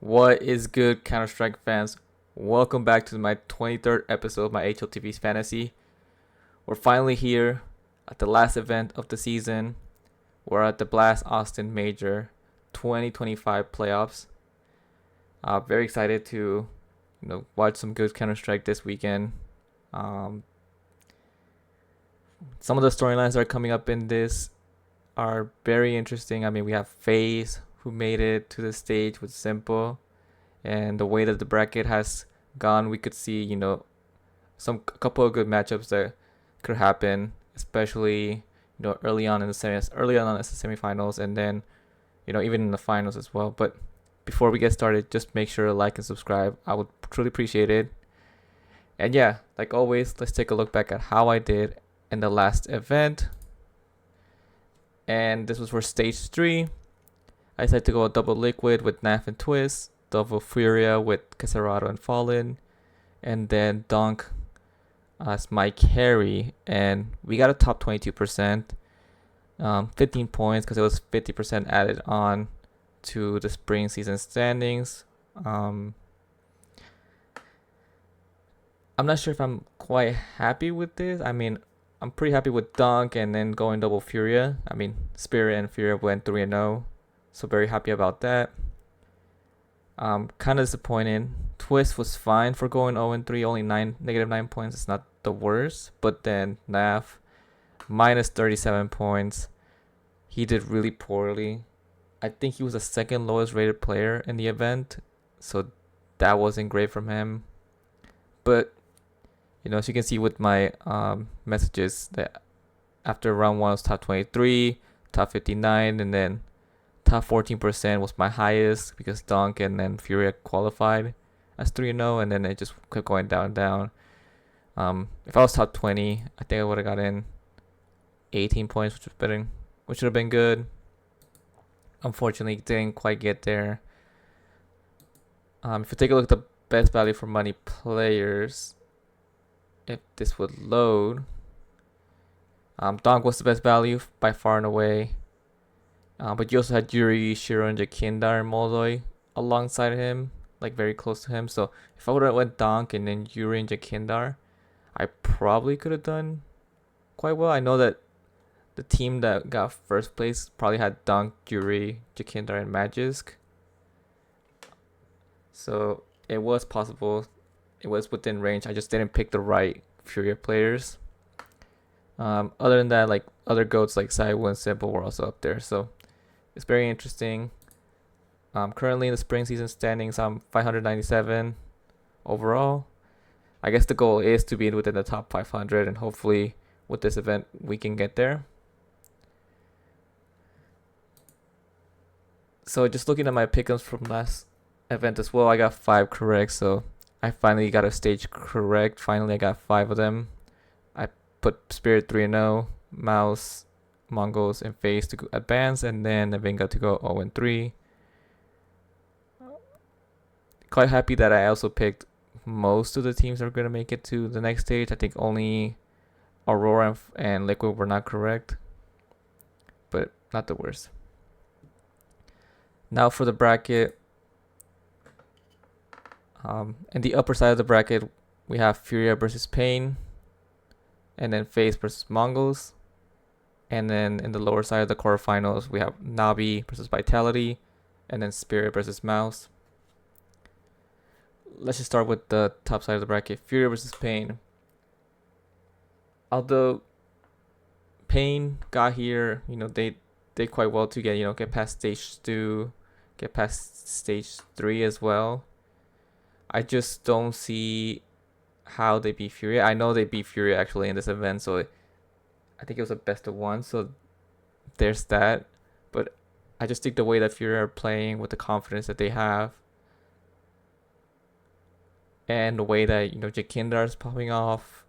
What is good, Counter-Strike fans? Welcome back to my 23rd episode of my HLTV's Fantasy. We're finally here at the last event of the season. We're at the Blast Austin Major 2025 playoffs. Very excited to, watch some good Counter-Strike this weekend. Um, some of the storylines that are coming up in this are very interesting. I mean, we have FaZe, who made it to the stage with s1mple, and the way that the bracket has gone, we could see a couple of good matchups that could happen, especially early on in the semifinals, and then even in the finals as well. But before we get started, just make sure to like and subscribe. I would truly appreciate it. And yeah, like always, let's take a look back at how I did in the last event. And this was for stage 3. I decided to go a double liquid with Naf and Twist, double Furia with Caserato and Fallen, and then Dunk as my carry. And we got a top 22%, 15 points because it was 50% added on to the spring season standings. I'm not sure if I'm quite happy with this. I mean, I'm pretty happy with Dunk and then going double Furia. I mean, Spirit and Furia went 3-0. So very happy about that. Kind of disappointed. Twist was fine for going 0-3, only -9 points. It's not the worst. But then Naf, minus 37 points. He did really poorly. I think he was the second lowest rated player in the event. So that wasn't great from him. But, as you can see with my messages, that after round 1 I was top 23, top 59, and then top 14% was my highest because Dunk and then Furia qualified as 3-0, and then it just kept going down and down. If I was top 20, I think I would have gotten 18 points, which would have been good. Unfortunately, didn't quite get there. If you take a look at the best value for money players, if this would load, Dunk was the best value by far and away. But you also had Yuri, Shiro, and Jakindar and Moldoy alongside him, like very close to him. So if I would have went Dunk and then Yuri and Jakindar, I probably could have done quite well. I know that the team that got first place probably had Dunk, Yuri, Jakindar, and Magisk. So it was possible. It was within range. I just didn't pick the right Furia players. Other than that, like other GOATs like ZywOo and s1mple were also up there. So it's very interesting. Currently in the spring season standings, I'm 597 overall. I guess the goal is to be within the top 500, and hopefully with this event we can get there. So just looking at my pickups from last event as well, I got 5 correct. So I finally got a stage correct. Finally, I got 5 of them. I put Spirit 3-0, Mouse, Mongols, and FaZe to advance, and then Navinga to go 0-3. Quite happy that I also picked most of the teams that are going to make it to the next stage. I think only Aurora and Liquid were not correct, but not the worst. Now for the bracket. In the upper side of the bracket, we have Furia versus Pain, and then FaZe versus Mongols. And then in the lower side of the quarterfinals, we have Navi versus Vitality, and then Spirit versus Mouse. Let's just start with the top side of the bracket, Furia versus Pain. Although Pain got here, they did quite well to get past stage 2, get past stage 3 as well. I just don't see how they beat Furia. I know they beat Furia actually in this event, so I think it was a best of 1, so there's that. But I just think the way that Furia are playing with the confidence that they have, and the way that Jakindar is popping off,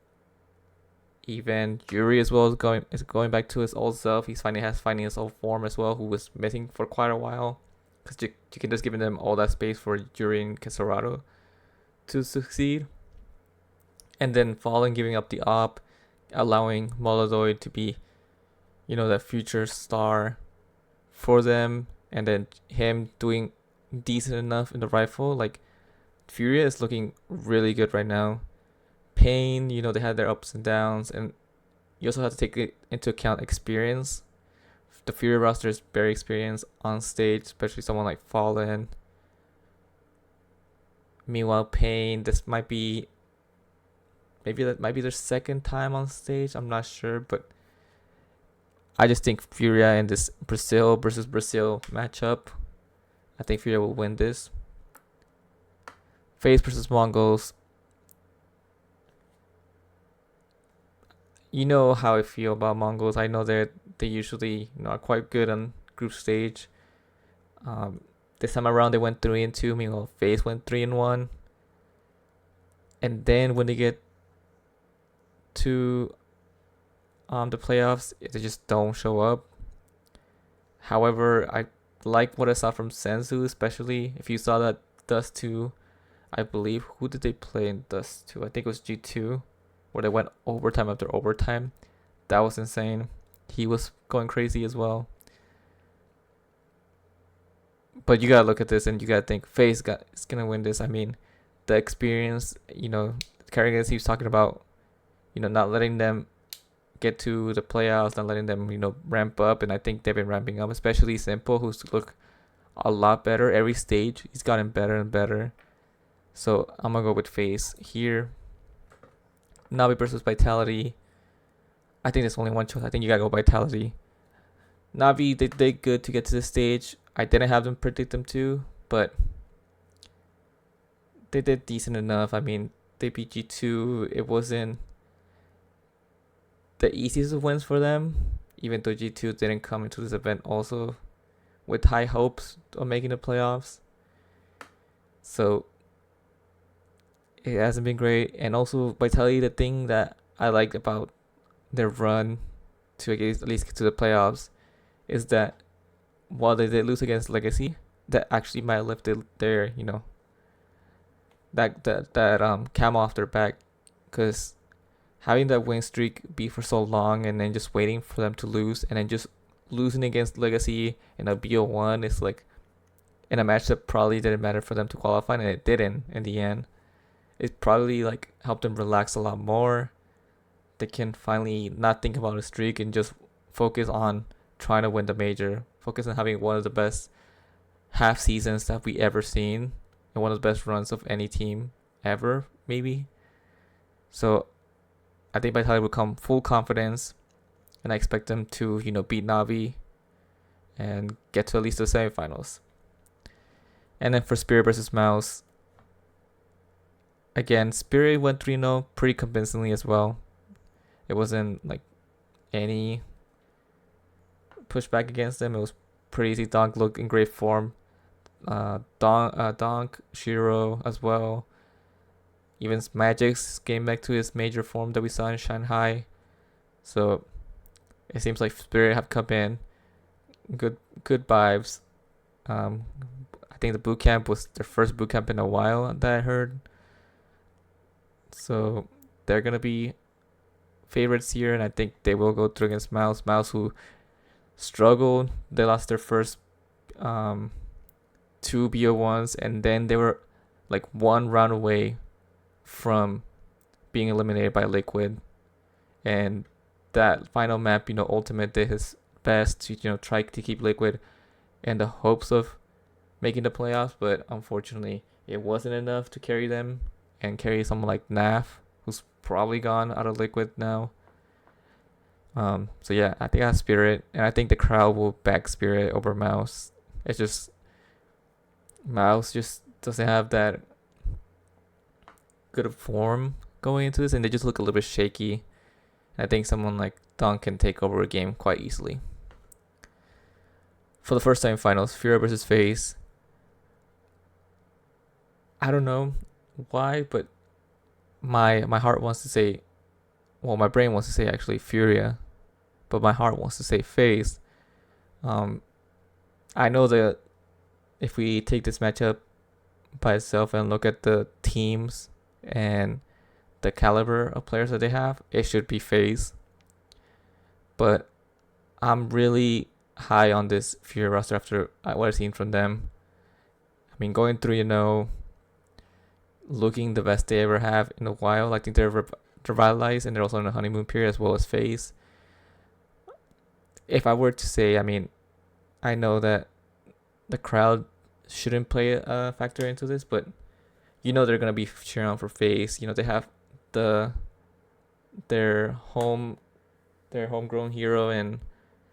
even Yuri as well is going back to his old self. He's finding his old form as well, who was missing for quite a while, because Jakindar's giving them all that space for Yuri and Caserato to succeed. And then Fallen giving up the op, allowing Moldoy to be, the future star for them, and then him doing decent enough in the rifle. Like Furia is looking really good right now. Pain, you know, they had their ups and downs, and you also have to take it into account experience. The Fury roster is very experienced on stage, especially someone like Fallen. Meanwhile, Pain, this might be maybe that might be their second time on stage. I'm not sure, but I just think Furia in this Brazil versus Brazil matchup, I think Furia will win this. FaZe versus Mongols. You know how I feel about Mongols. I know that they usually are quite good on group stage. This time around they went 3-2. Meanwhile, FaZe went 3-1. And then when they get to the playoffs, they just don't show up. However, I like what I saw from Senzu, especially if you saw that Dust 2. I believe, who did they play in Dust 2? I think it was G2, where they went overtime after overtime. That was insane. He was going crazy as well. But you gotta look at this and you gotta think FaZe is gonna win this. I mean, the experience, Carrigan, he was talking about, not letting them get to the playoffs, not letting them, ramp up, and I think they've been ramping up, especially s1mple, who's look a lot better every stage. He's gotten better and better. So I'm gonna go with FaZe here. Navi versus Vitality. I think there's only one choice. I think you gotta go Vitality. Navi, they did good to get to this stage. I didn't have them predict them to, but they did decent enough. I mean, they beat G2. It wasn't the easiest of wins for them, even though G2 didn't come into this event also with high hopes of making the playoffs. So it hasn't been great. And also Vitality, the thing that I liked about their run to at least get to the playoffs is that while they did lose against Legacy, that actually might have lifted their, that camo off their back, because having that win streak be for so long and then just waiting for them to lose and then just losing against Legacy in a BO1 is like in a match that probably didn't matter for them to qualify, and it didn't in the end. It probably like helped them relax a lot more. They can finally not think about a streak and just focus on trying to win the major. Focus on having one of the best half seasons that we ever seen and one of the best runs of any team ever, maybe. So I think Vitality will come full confidence, and I expect them to, beat Navi and get to at least the semifinals. And then for Spirit versus Mouse, again, Spirit went 3-0 pretty convincingly as well. It wasn't like any pushback against them. It was pretty easy. Donk looked in great form. Donk, Shiro as well. Even Magic's came back to his major form that we saw in Shanghai. So it seems like Spirit have come in. Good vibes. I think the boot camp was their first boot camp in a while that I heard. So they're gonna be favorites here, and I think they will go through against Mouse. Mouse, who struggled. They lost their first 2 BO1s, and then they were like one round away from being eliminated by Liquid. And that final map, Ultimate did his best to, try to keep Liquid in the hopes of making the playoffs, but unfortunately it wasn't enough to carry them and carry someone like Naf, who's probably gone out of Liquid now. So yeah, I think I have Spirit, and I think the crowd will back Spirit over Mouse. It's just Mouse just doesn't have that good form going into this, and they just look a little bit shaky. And I think someone like Dunk can take over a game quite easily. For the first time finals, Furia versus FaZe. I don't know why, but my heart wants to say, well, my brain wants to say actually Furia, but my heart wants to say FaZe. I know that if we take this matchup by itself and look at the teams and the caliber of players that they have, it should be FaZe. But I'm really high on this Furia roster after what I've seen from them. mean, going 3-0, looking the best they ever have in a while. I think they're revitalized and they're also in a honeymoon period as well as FaZe. If I were to say, I mean, I know that the crowd shouldn't play a factor into this, but you know they're gonna be cheering on for FaZe. You know they have their homegrown hero and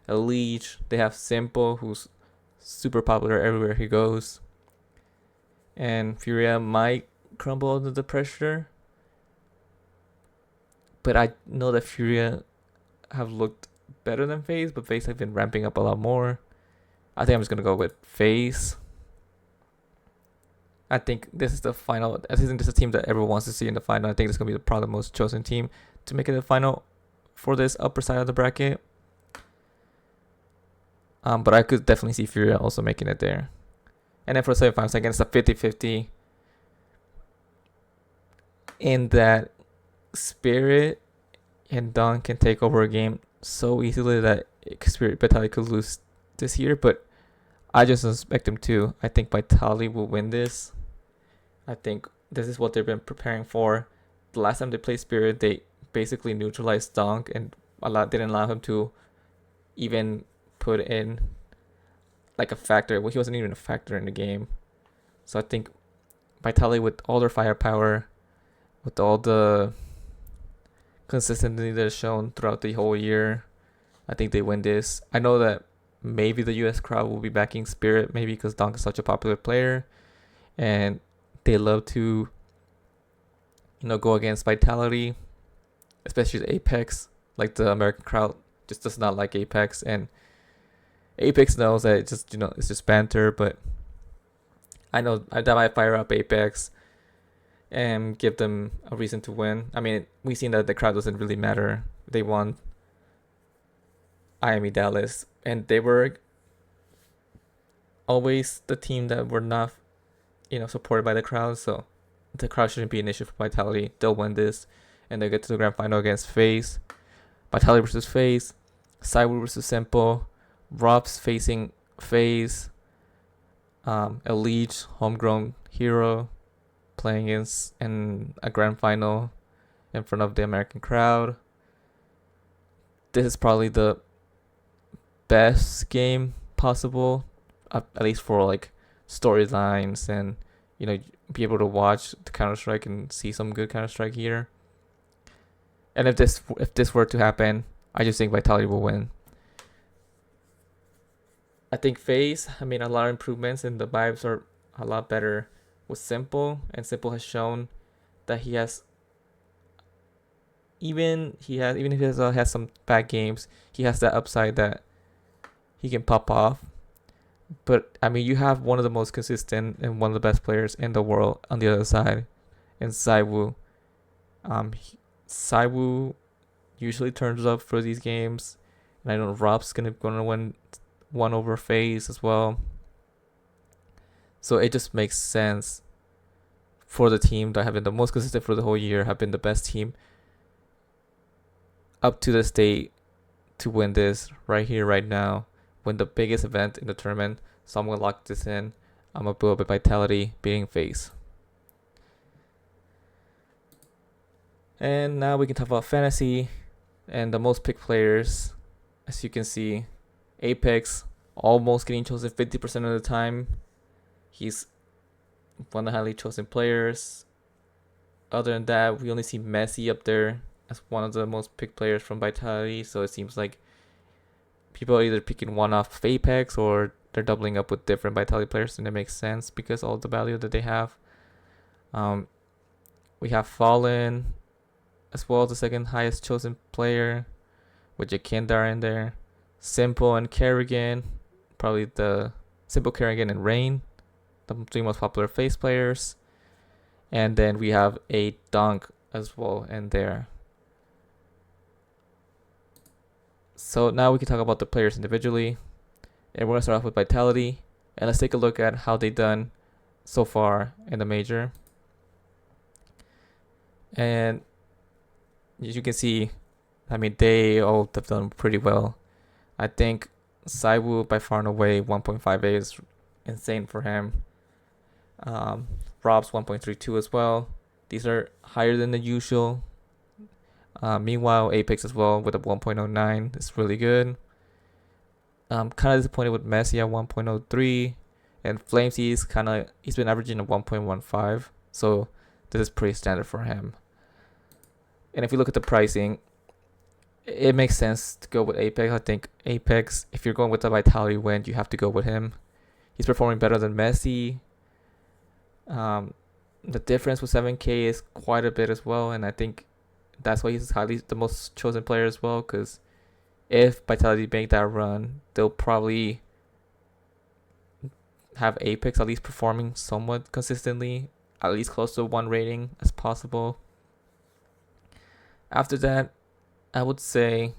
Elite. They have s1mple, who's super popular everywhere he goes. And Furia might crumble under the pressure, but I know that Furia have looked better than FaZe, but FaZe have been ramping up a lot more. I think I'm just gonna go with FaZe. I think this is the final. I think this is a team that everyone wants to see in the final. I think this is gonna be probably the most chosen team to make it the final for this upper side of the bracket. But I could definitely see Furia also making it there. And then for the semifinals, again, it's a 50-50. In that Spirit and Dawn can take over a game so easily that Spirit Vitality could lose this year, but I just expect them to. I think Vitality will win this. I think this is what they've been preparing for. The last time they played Spirit, they basically neutralized Donk and didn't allow him to even put in like a factor. Well, he wasn't even a factor in the game. So I think Vitality, with all their firepower, with all the consistency they've shown throughout the whole year, I think they win this. I know that maybe the US crowd will be backing Spirit, maybe because Donk is such a popular player and they love to, go against Vitality, especially the Apex. Like the American crowd just does not like Apex, and Apex knows that it's just banter, but I know that might fire up Apex and give them a reason to win. I mean, we've seen that the crowd doesn't really matter. They won IME Dallas, and they were always the team that were not, supported by the crowd. So the crowd shouldn't be an issue for Vitality. They'll win this, and they'll get to the grand final against FaZe. Vitality versus FaZe, ZywOo versus s1mple, Rob's facing FaZe, Elite, homegrown hero, playing in a grand final in front of the American crowd. This is probably the best game possible, at least for like storylines and be able to watch the Counter-Strike and see some good Counter-Strike here. And if this were to happen, I just think Vitality will win. I think FaZe, a lot of improvements, and the vibes are a lot better with s1mple, and s1mple has shown that he has, even if he has some bad games, he has that upside that he can pop off. But you have one of the most consistent and one of the best players in the world on the other side, in ZywOo. ZywOo usually turns up for these games, and I know Rob's gonna win one over FaZe as well. So it just makes sense for the team that have been the most consistent for the whole year, have been the best team up to this date, to win this right here, right now, win the biggest event in the tournament. So I'm gonna lock this in. I'm gonna build up Vitality beating FaZe. And now we can talk about fantasy and the most picked players. As you can see, Apex almost getting chosen 50% of the time. He's one of the highly chosen players. Other than that, we only see Messi up there as one of the most picked players from Vitality. So it seems like people are either picking one off Apex or they're doubling up with different Vitality players, and it makes sense because all the value that they have. We have Fallen as well, the second highest chosen player, with Jakindar in there. s1mple and Kerrigan, probably the s1mple, Kerrigan, and Rain, the three most popular FaZe players. And then we have a Dunk as well in there. So now we can talk about the players individually. And we're going to start off with Vitality. And let's take a look at how they've done so far in the major. And as you can see, they all have done pretty well. I think ZywOo by far and away 1.58 is insane for him. Rob's 1.32 as well. These are higher than the usual. Meanwhile, Apex as well with a 1.09 is really good. I'm kind of disappointed with Messi at 1.03, and Flamesy is he's been averaging a 1.15, so this is pretty standard for him. And if you look at the pricing, it makes sense to go with Apex. I think Apex, if you're going with the Vitality win, you have to go with him. He's performing better than Messi. The difference with 7K is quite a bit as well, and I think that's why he's highly the most chosen player as well, because if Vitality make that run, they'll probably have Apex at least performing somewhat consistently, at least close to 1 rating as possible. After that, I would say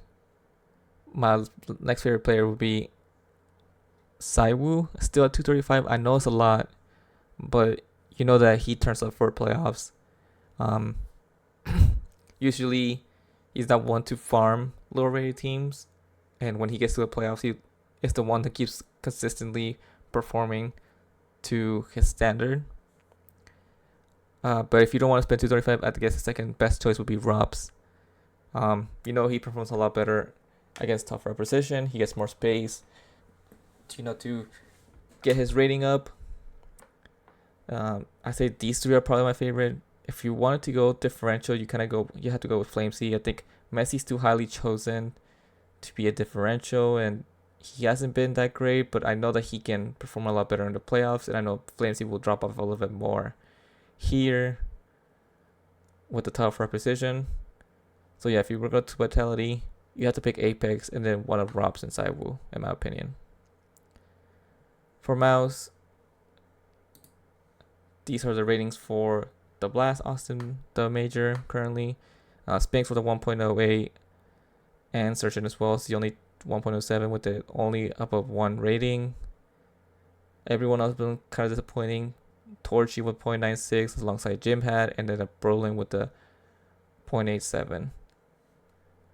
my next favorite player would be ZywOo, still at 235. I know it's a lot, but you know that he turns up for playoffs. Usually, he's that one to farm lower rated teams, and when he gets to the playoffs, he is the one that keeps consistently performing to his standard. But if you don't want to spend 235, I guess the second best choice would be Robs. He performs a lot better against tougher opposition. He gets more space, to get his rating up. I say these three are probably my favorite. If you wanted to go differential, you have to go with Flamesy. I think Messi's too highly chosen to be a differential, and he hasn't been that great, but I know that he can perform a lot better in the playoffs, and I know Flamesy will drop off a little bit more here with the tougher opposition. So yeah, if you were to go to Vitality, you have to pick Apex and then one of Robs and ZywOo, in my opinion. For Mouse, these are the ratings for the Blast, Austin, the Major currently. Spinks with a 1.08 and Surgeon as well. It's the only 1.07 with the only up of 1 rating. Everyone else has been kind of disappointing. Torchy with 0.96 alongside Jim had, and then a Brolin with the 0.87.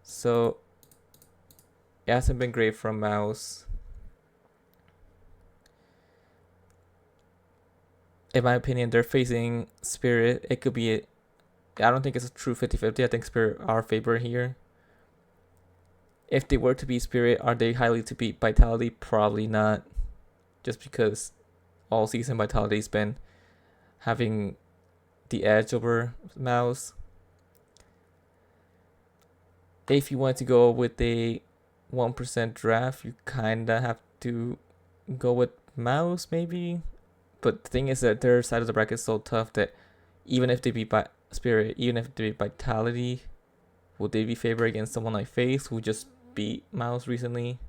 So it hasn't been great from Mouse. In my opinion, they're facing Spirit. It could be I don't think it's a true 50-50. I think Spirit are favored here. If they were to beat Spirit, are they highly to beat Vitality? Probably not. Just because all season Vitality's been having the edge over Mouse. If you want to go with a 1% draft, you kinda have to go with Mouse maybe. But the thing is that their side of the bracket is so tough that even if they beat Spirit, even if they beat Vitality, would they be favored against someone like FaZe who just beat Mouse recently?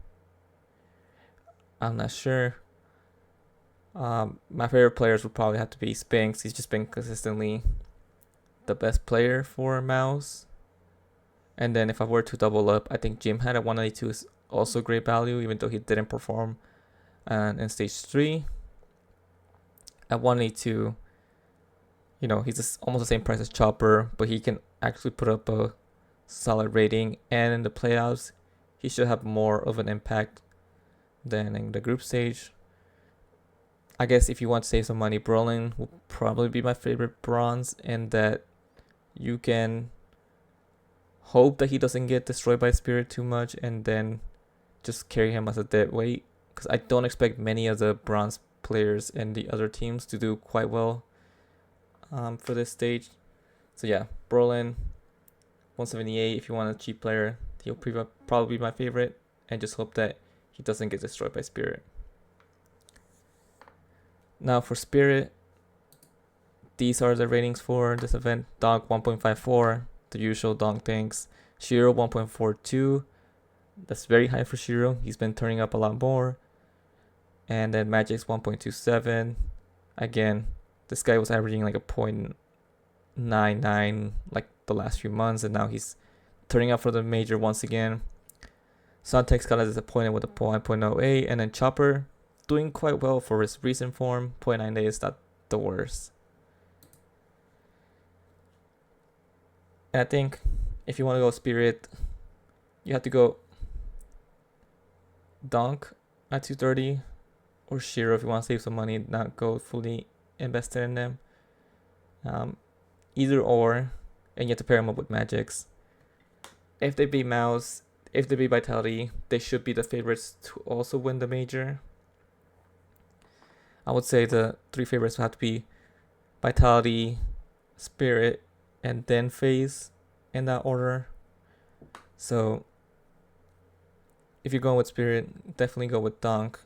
I'm not sure. My favorite players would probably have to be Spinks. He's just been consistently the best player for Mouse. And then if I were to double up, I think Jim had at 192 is also great value, even though he didn't perform in stage 3. At 182, he's just almost the same price as Chopper, but he can actually put up a solid rating. And in the playoffs, he should have more of an impact than in the group stage. I guess if you want to save some money, Brolin will probably be my favorite bronze, in that you can hope that he doesn't get destroyed by Spirit too much and then just carry him as a dead weight, because I don't expect many of the bronze players in the other teams to do quite well for this stage. So yeah, Brolin 178. If you want a cheap player, he'll probably be my favorite, and just hope that he doesn't get destroyed by Spirit. Now for Spirit, these are the ratings for this event. Dog 1.54, the usual Dog things. Shiro 1.42, that's very high for Shiro. He's been turning up a lot more. And then Magic's 1.27. Again, this guy was averaging like a 0.99 like the last few months, and now he's turning up for the Major once again. Suntex got disappointed with a 1.08, and then Chopper doing quite well for his recent form. 0.98 is not the worst. And I think if you want to go Spirit, you have to go Donk at 230, or Shiro if you want to save some money, not go fully invested in them. Either or, and you have to pair them up with Magics. If they beat Mouse, if they beat Vitality, they should be the favorites to also win the major. I would say the 3 favorites would have to be Vitality, Spirit, and then FaZe in that order. So if you're going with Spirit, definitely go with Dunk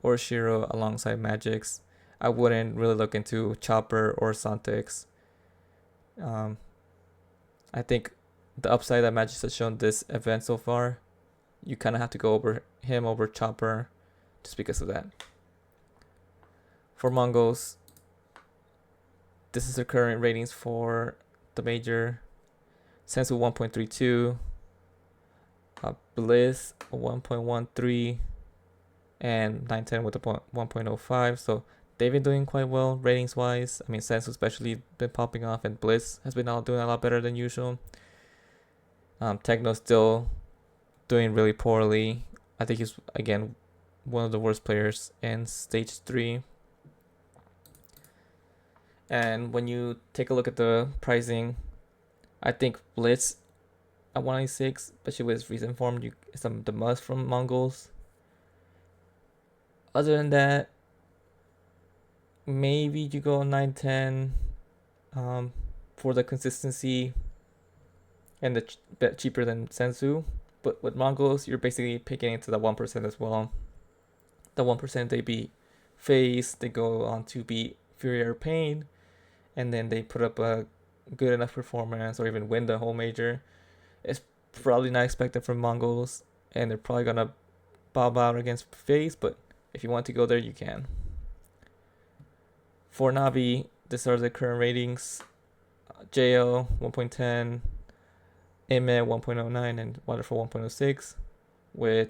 or Shiro alongside Magics. I wouldn't really look into Chopper or Santix. I think the upside that Magic has shown this event so far, you kind of have to go over him over Chopper just because of that. For Mongols, this is the current ratings for the major. s1mple 1.32, Bliss 1.13, and 910 with a 1.05. So they've been doing quite well ratings wise. I mean, s1mple especially been popping off, and Bliss has been doing a lot better than usual. Techno's still doing really poorly. I think he's again one of the worst players in stage 3. And when you take a look at the pricing, I think Blitz at 196, especially with his recent form, is the must from Mongols. Other than that, maybe you go 910 for the consistency and the bit cheaper than Sensu. But with Mongols, you're basically picking into the 1% as well. The 1% they beat FaZe, they go on to beat Fury or Pain, and then they put up a good enough performance or even win the whole major. It's probably not expected from Mongols, and they're probably gonna bob out against FaZe, but if you want to go there, you can. For Navi, these are the current ratings. JL 1.10, Ime 1.09, and Waterfall 1.06, with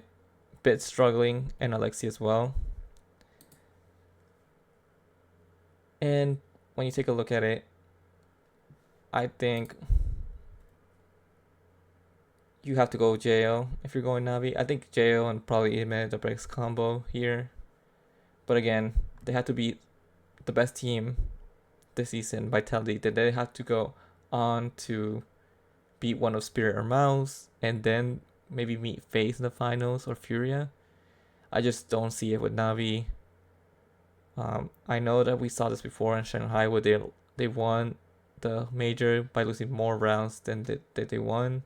Bit struggling and Alexi as well. And when you take a look at it, I think you have to go JL if you're going Navi. I think JL and probably Ime the breaks combo here. But again, they have to be the best team this season, Vitality. Then they have to go on to beat one of Spirit or Mouse, and then maybe meet FaZe in the finals or Furia. I just don't see it with Navi. I know that we saw this before in Shanghai where they won the major by losing more rounds than they won.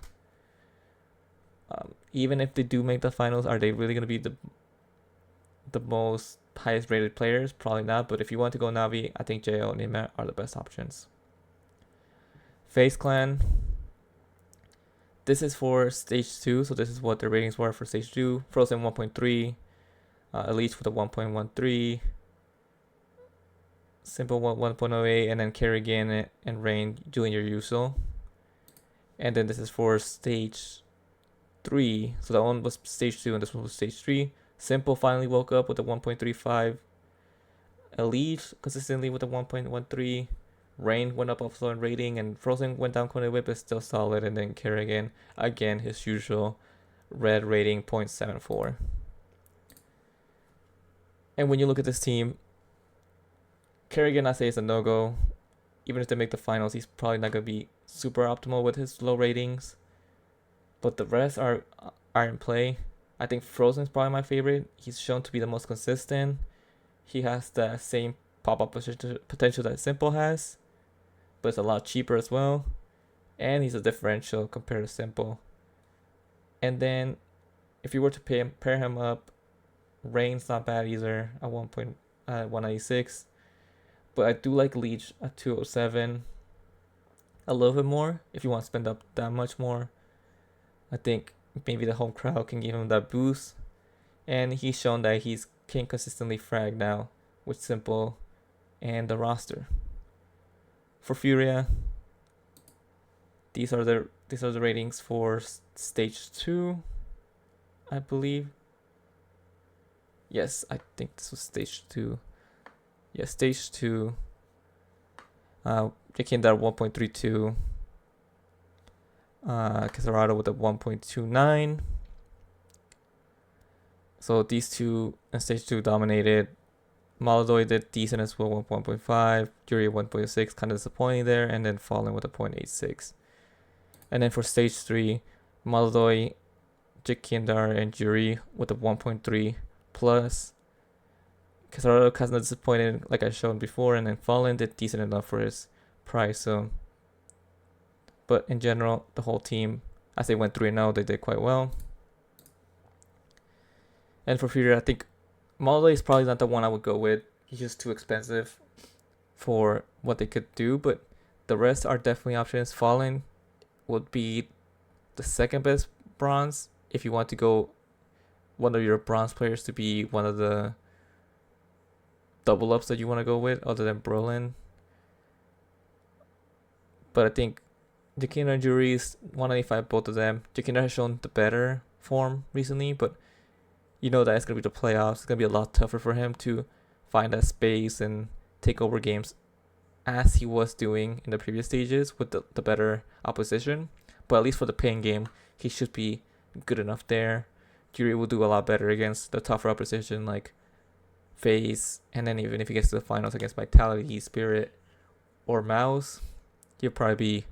Even if they do make the finals, are they really going to be the most highest rated players? Probably not, but if you want to go Navi, I think JL and Ime are the best options. FaZe Clan, this is for stage 2, so this is what the ratings were for stage 2. Frozen 1.3, Elite with a 1.13, s1mple 1.08, and then Kerrigan and Rain doing your usual. And then this is for stage 3, so that one was stage 2 and this one was stage 3. s1mple finally woke up with a 1.35, Elite consistently with a 1.13, Rain went up also in rating, and Frozen went down quite a bit but still solid, and then Kerrigan, again his usual red rating 0.74. And when you look at this team, Kerrigan I say is a no-go. Even if they make the finals, he's probably not going to be super optimal with his low ratings. But the rest are in play. I think Frozen's probably my favorite. He's shown to be the most consistent. He has the same pop-up potential that s1mple has, but it's a lot cheaper as well. And he's a differential compared to s1mple. And then if you were to pair him up, Rain's not bad either at 196. But I do like Leech at 207 a little bit more if you want to spend up that much more. I think maybe the home crowd can give him that boost. And he's shown that he can consistently frag now with s1mple and the roster. For Furia, these are the ratings for stage 2, I believe. Yes, I think this was stage 2. Yeah, stage 2. Taking that 1.32. Casarado with a 1.29. So these two in stage 2 dominated. Maladoy did decent as well, 1.5. Yuri 1.6, kind of disappointing there, and then Fallen with a 0.86. And then for stage 3, Maladoy, Jikindar, and Yuri with a 1.3 plus. Casarado kind of disappointed, like I showed before, and then Fallen did decent enough for his price. So, but in general, the whole team, as they went 3-0, they did quite well. And for Fury, I think Maladoy is probably not the one I would go with. He's just too expensive for what they could do, but the rest are definitely options. Fallen would be the second best bronze if you want to go one of your bronze players to be one of the double ups that you want to go with, other than Brolin. But I think Jikina and Yuri is 195, both of them. Jikina has shown the better form recently, but you know that it's going to be the playoffs. It's going to be a lot tougher for him to find that space and take over games as he was doing in the previous stages with the better opposition. But at least for the paying game, he should be good enough there. Yuri will do a lot better against the tougher opposition like FaZe, and then even if he gets to the finals against Vitality, Spirit, or Mouse, he'll probably be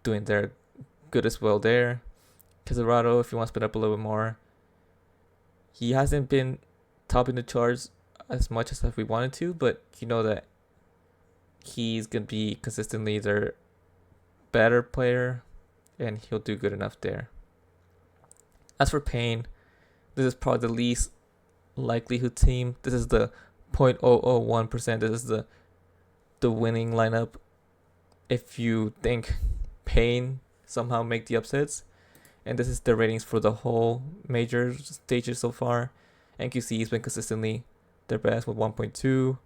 doing their good as well there. Casarado, if you want to spin up a little bit more, he hasn't been topping the charts as much as we wanted to, but you know that he's going to be consistently their better player, and he'll do good enough there. As for Pain, this is probably the least likelihood team. This is the 0.001%. This is the winning lineup if you think Pain somehow make the upsets. And this is the ratings for the whole major stages so far. NQC has been consistently their best with 1.2.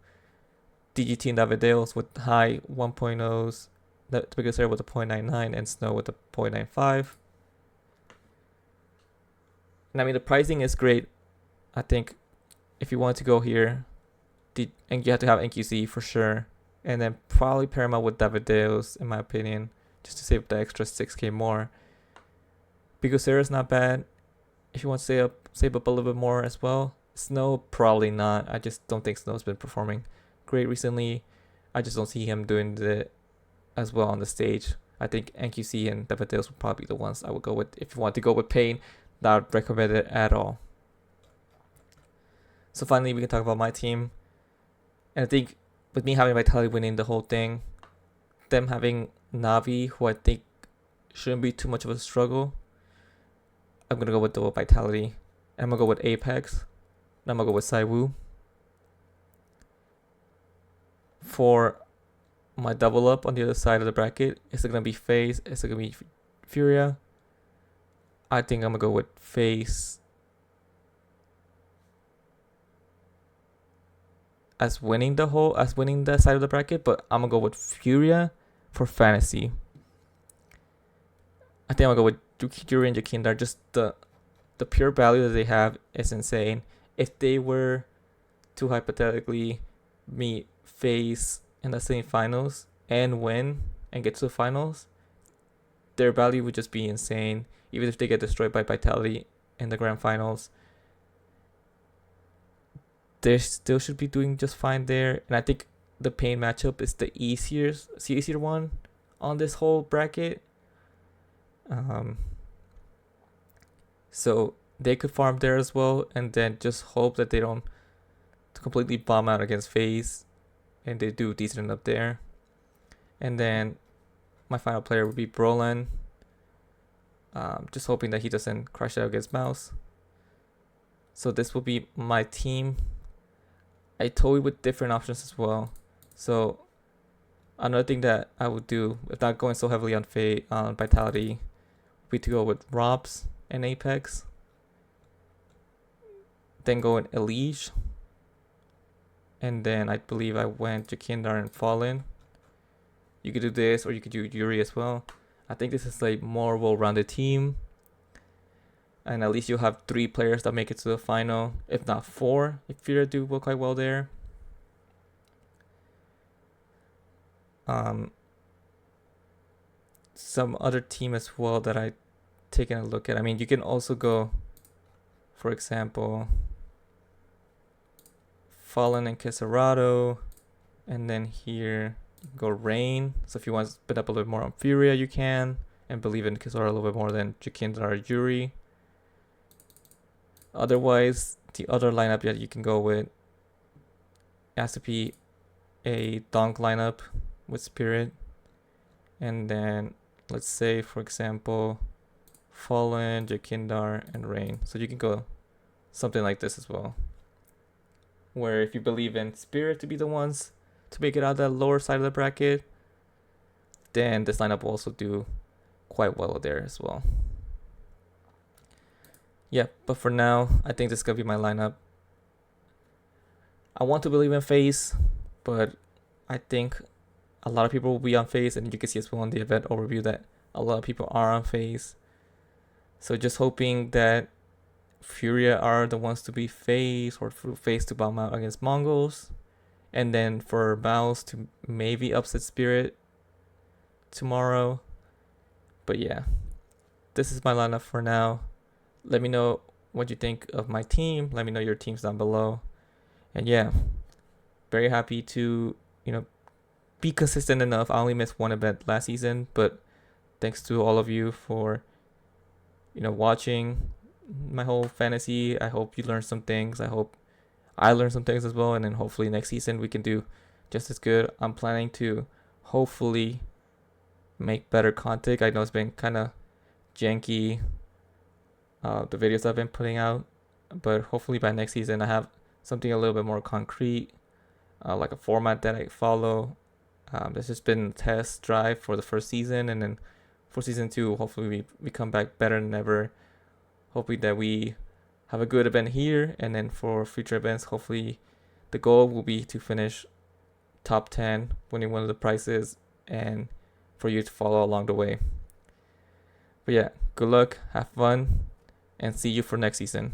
DGT and Davideos with high 1.0s. The biggest error with a 0.99 and Snow with a 0.95. And I mean, the pricing is great. I think if you want to go here, and you have to have NQC for sure. And then probably pair him up with Davideos, in my opinion, just to save the extra 6k more. Bigosera is not bad. If you want to save up a little bit more as well. Snow, probably not. I just don't think Snow's been performing great recently. I just don't see him doing it as well on the stage. I think NQC and Davideos would probably be the ones I would go with. If you want to go with Pain, I would recommend it at all. So finally, we can talk about my team. And I think with me having Vitality winning the whole thing, them having Navi, who I think shouldn't be too much of a struggle, I'm going to go with the Vitality. And I'm going to go with Apex. And I'm going to go with ZywOo. For my double up on the other side of the bracket, is it going to be FaZe? Is it going to be Furia? I think I'm going to go with FaZe as winning the side of the bracket, but I'm going to go with Furia for fantasy. I think I'm going to go with Yuri and Jakindar. Just the pure value that they have is insane. If they were to hypothetically meet FaZe in the semifinals and win and get to the finals, their value would just be insane. Even if they get destroyed by Vitality in the grand finals, they still should be doing just fine there. And I think the Pain matchup is the easier one on this whole bracket. So they could farm there as well, and then just hope that they don't completely bomb out against FaZe, and they do decent enough there. And then my final player would be Brolin. Just hoping that he doesn't crash out against Mouse. So this will be my team. I told you with different options as well. So another thing that I would do, if not going so heavily on Vitality, would be to go with Robs and Apex. Then go in Elige. And then I believe I went Jakindar and Fallen. You could do this, or you could do Yuri as well. I think this is like more well-rounded team. And at least you'll have 3 players that make it to the final, if not 4, if Furia do quite well there. Some other team as well that I taken a look at. I mean, you can also go, for example, Fallen and Kisarado. And then here go Rain. So if you want to spit up a little bit more on Furia, you can. And believe in Kisara a little bit more than Jakindar or Yuri. Otherwise, the other lineup that you can go with has to be a Donk lineup with Spirit. And then let's say, for example, Fallen, Jakindar, and Rain. So you can go something like this as well. Where if you believe in Spirit to be the ones to make it out of the lower side of the bracket, then this lineup will also do quite well there as well. Yeah, but for now, I think this is going to be my lineup. I want to believe in FaZe, but I think a lot of people will be on FaZe, and you can see as well in the event overview that a lot of people are on FaZe. So just hoping that Furia are the ones to be FaZe, or FaZe to bomb out against Mongols, and then for Mouse to maybe upset Spirit tomorrow. But yeah, this is my lineup for now. Let me know what you think of my team. Let me know your teams down below. And yeah, very happy to, be consistent enough. I only missed one event last season, but thanks to all of you for, watching my whole fantasy. I hope you learned some things. I hope I learned some things as well. And then hopefully next season we can do just as good. I'm planning to hopefully make better content. I know it's been kind of janky, the videos I've been putting out, but hopefully by next season I have something a little bit more concrete, like a format that I follow. There's just been a test drive for the first season, and then for season 2, hopefully we come back better than ever. Hopefully that we have a good event here, and then for future events, hopefully the goal will be to finish top 10, winning one of the prizes, and for you to follow along the way. But yeah, good luck, have fun, and see you for next season.